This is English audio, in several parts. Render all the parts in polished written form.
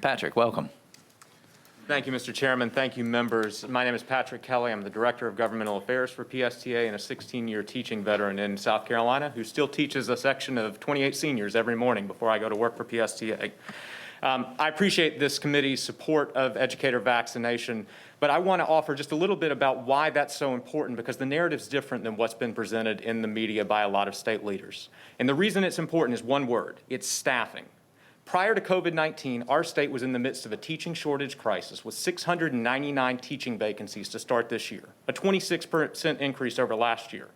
Patrick, welcome. Thank you, Mr. Chairman. Thank you, members. My name is Patrick Kelly. I'm the Director of Governmental Affairs for PSTA and a 16-year teaching veteran in South Carolina who still teaches a section of 28 seniors every morning before I go to work for PSTA. I appreciate this committee's support of educator vaccination, but I want to offer just a little bit about why that's so important, because the narrative's different than what's been presented in the media by a lot of state leaders. And the reason it's important is one word: it's staffing. Prior to COVID-19, our state was in the midst of a teaching shortage crisis with 699 teaching vacancies to start this year, a 26% increase over last year.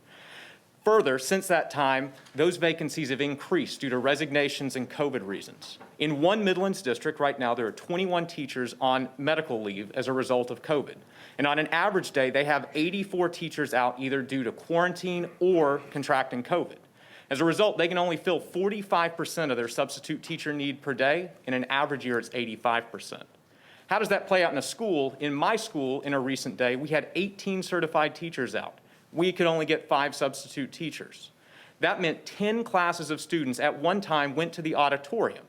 Further, since that time, those vacancies have increased due to resignations and COVID reasons. In one Midlands district right now, there are 21 teachers on medical leave as a result of COVID. And on an average day, they have 84 teachers out either due to quarantine or contracting COVID. As a result, they can only fill 45% of their substitute teacher need per day. In an average year, it's 85%. How does that play out in a school? In my school, in a recent day, we had 18 certified teachers out. We could only get 5 substitute teachers. That meant 10 classes of students at one time went to the auditorium.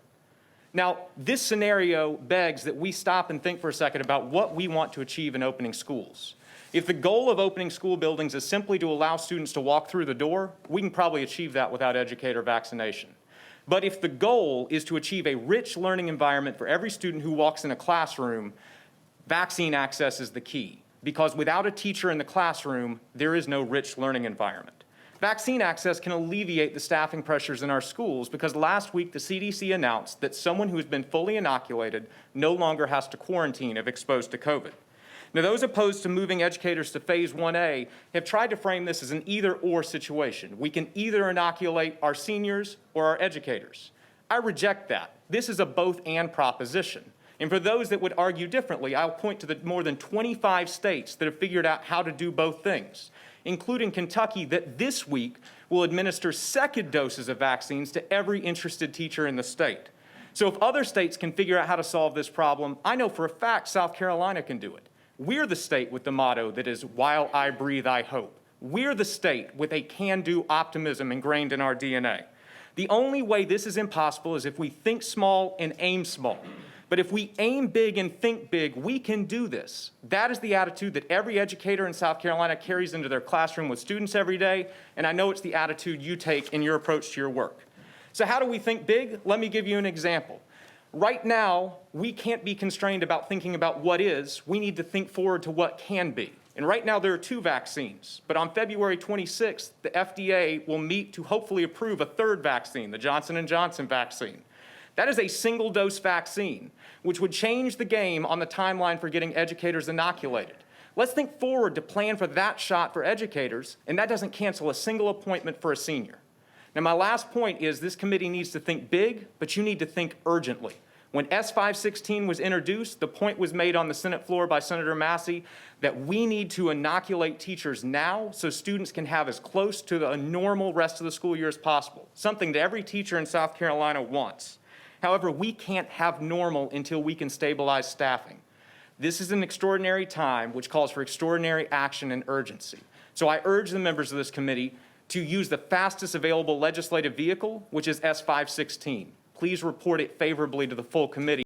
Now, this scenario begs that we stop and think for a second about what we want to achieve in opening schools. If the goal of opening school buildings is simply to allow students to walk through the door, we can probably achieve that without educator vaccination. But if the goal is to achieve a rich learning environment for every student who walks in a classroom, vaccine access is the key. Because without a teacher in the classroom, there is no rich learning environment. Vaccine access can alleviate the staffing pressures in our schools, because last week the CDC announced that someone who has been fully inoculated no longer has to quarantine if exposed to COVID. Now, those opposed to moving educators to Phase 1A have tried to frame this as an either-or situation. We can either inoculate our seniors or our educators. I reject that. This is a both-and proposition. And for those that would argue differently, I'll point to the more than 25 states that have figured out how to do both things, including Kentucky, that this week will administer second doses of vaccines to every interested teacher in the state. So if other states can figure out how to solve this problem, I know for a fact South Carolina can do it. We're the state with the motto that is, "While I breathe, I hope." We're the state with a can-do optimism ingrained in our DNA. The only way this is impossible is if we think small and aim small. But if we aim big and think big, we can do this. That is the attitude that every educator in South Carolina carries into their classroom with students every day, and I know it's the attitude you take in your approach to your work. So how do we think big? Let me give you an example. Right now, we can't be constrained about thinking about what is. We need to think forward to what can be. And right now, there are 2 vaccines. But on February 26th, the FDA will meet to hopefully approve a 3rd vaccine, the Johnson & Johnson vaccine. That is a single-dose vaccine, which would change the game on the timeline for getting educators inoculated. Let's think forward to plan for that shot for educators, and that doesn't cancel a single appointment for a senior. Now, my last point is this committee needs to think big, but you need to think urgently. When S516 was introduced, the point was made on the Senate floor by Senator Massey that we need to inoculate teachers now so students can have as close to the normal rest of the school year as possible, something that every teacher in South Carolina wants. However, we can't have normal until we can stabilize staffing. This is an extraordinary time which calls for extraordinary action and urgency. So I urge the members of this committee to use the fastest available legislative vehicle, which is S516. Please report it favorably to the full committee.